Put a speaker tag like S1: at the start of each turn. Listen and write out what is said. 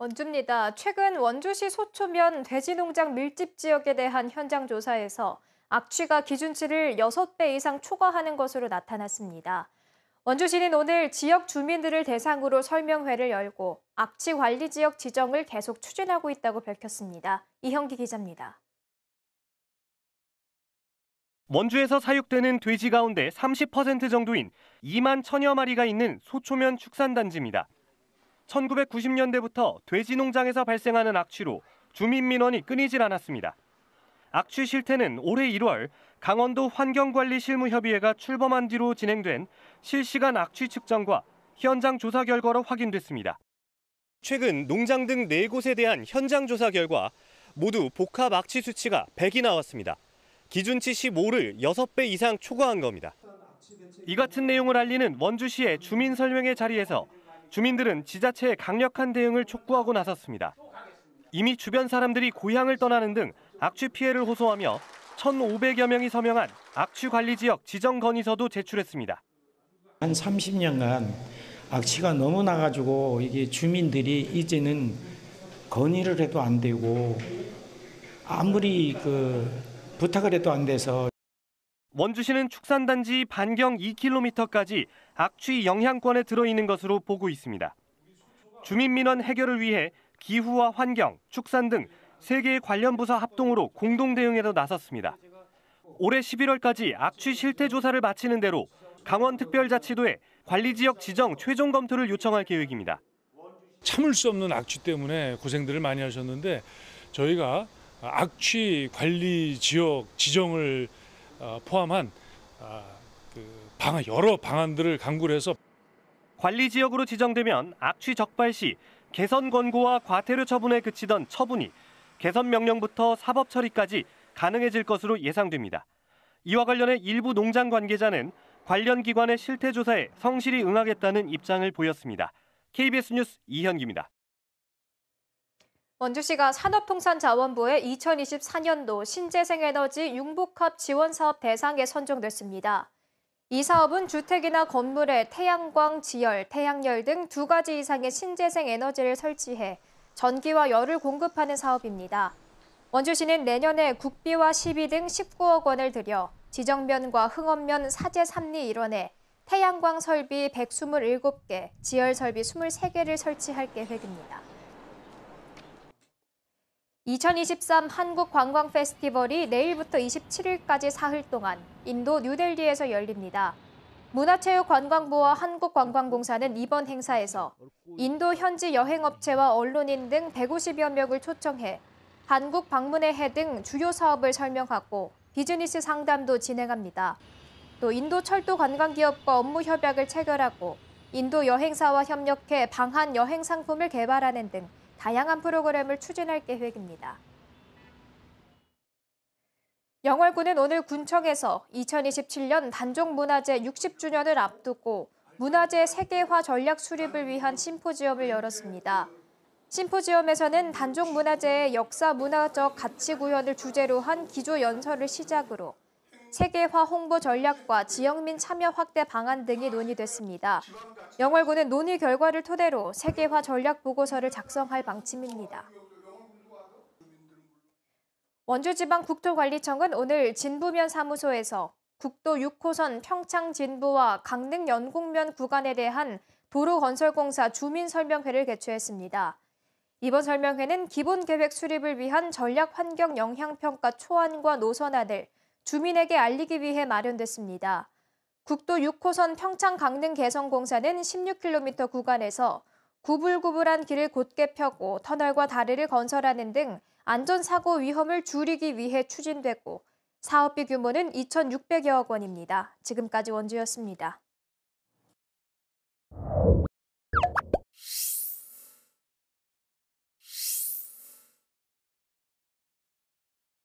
S1: 원주입니다. 최근 원주시 소초면 돼지농장 밀집 지역에 대한 현장 조사에서 악취가 기준치를 6배 이상 초과하는 것으로 나타났습니다. 원주시는 오늘 지역 주민들을 대상으로 설명회를 열고 악취 관리 지역 지정을 계속 추진하고 있다고 밝혔습니다. 이형기 기자입니다.
S2: 원주에서 사육되는 돼지 가운데 30% 정도인 2만 1천여 마리가 있는 소초면 축산단지입니다. 1990년대부터 돼지 농장에서 발생하는 악취로 주민 민원이 끊이질 않았습니다. 악취 실태는 올해 1월 강원도 환경관리실무협의회가 출범한 뒤로 진행된 실시간 악취 측정과 현장 조사 결과로 확인됐습니다. 최근 농장 등 4곳에 대한 현장 조사 결과 모두 복합 악취 수치가 100이 나왔습니다. 기준치 15를 6배 이상 초과한 겁니다. 이 같은 내용을 알리는 원주시의 주민 설명회 자리에서 주민들은 지자체의 강력한 대응을 촉구하고 나섰습니다. 이미 주변 사람들이 고향을 떠나는 등 악취 피해를 호소하며 1,500여 명이 서명한 악취 관리 지역 지정 건의서도 제출했습니다.
S3: 한 30년간 악취가 너무 나가지고 이게 주민들이 이제는 건의를 해도 안 되고 아무리 부탁을 해도 안 돼서.
S2: 원주시는 축산단지 반경 2km까지 악취 영향권에 들어있는 것으로 보고 있습니다. 주민 민원 해결을 위해 기후와 환경, 축산 등 3개의 관련 부서 합동으로 공동 대응에도 나섰습니다. 올해 11월까지 악취 실태 조사를 마치는 대로 강원특별자치도에 관리지역 지정 최종 검토를 요청할 계획입니다.
S4: 참을 수 없는 악취 때문에 고생들을 많이 하셨는데 저희가 악취 관리 지역 지정을 포함한 여러 방안들을 강구를 해서
S2: 관리 지역으로 지정되면 악취 적발 시 개선 권고와 과태료 처분에 그치던 처분이 개선 명령부터 사법 처리까지 가능해질 것으로 예상됩니다. 이와 관련해 일부 농장 관계자는 관련 기관의 실태 조사에 성실히 응하겠다는 입장을 보였습니다. KBS 뉴스 이현기입니다.
S1: 원주시가 산업통상자원부의 2024년도 신재생에너지 융복합 지원사업 대상에 선정됐습니다. 이 사업은 주택이나 건물에 태양광, 지열, 태양열 등 2가지 이상의 신재생 에너지를 설치해 전기와 열을 공급하는 사업입니다. 원주시는 내년에 국비와 시비 등 19억 원을 들여 지정면과 흥업면 사제 3리 일원에 태양광 설비 127개, 지열 설비 23개를 설치할 계획입니다. 2023 한국관광 페스티벌이 내일부터 27일까지 사흘 동안 인도 뉴델리에서 열립니다. 문화체육관광부와 한국관광공사는 이번 행사에서 인도 현지 여행업체와 언론인 등 150여 명을 초청해 한국 방문의 해 등 주요 사업을 설명하고 비즈니스 상담도 진행합니다. 또 인도 철도 관광기업과 업무 협약을 체결하고 인도 여행사와 협력해 방한 여행 상품을 개발하는 등 다양한 프로그램을 추진할 계획입니다. 영월군은 오늘 군청에서 2027년 단종문화재 60주년을 앞두고 문화재 세계화 전략 수립을 위한 심포지엄을 열었습니다. 심포지엄에서는 단종문화재의 역사 문화적 가치 구현을 주제로 한 기조 연설을 시작으로 세계화 홍보 전략과 지역민 참여 확대 방안 등이 논의됐습니다. 영월군은 논의 결과를 토대로 세계화 전략 보고서를 작성할 방침입니다. 원주지방국토관리청은 오늘 진부면 사무소에서 국도 6호선 평창 진부와 강릉 연곡면 구간에 대한 도로건설공사 주민설명회를 개최했습니다. 이번 설명회는 기본계획 수립을 위한 전략환경영향평가 초안과 노선안을 주민에게 알리기 위해 마련됐습니다. 국도 6호선 평창 강릉 개선공사는 16km 구간에서 구불구불한 길을 곧게 펴고 터널과 다리를 건설하는 등 안전사고 위험을 줄이기 위해 추진됐고 사업비 규모는 2,600여억 원입니다. 지금까지 원주였습니다.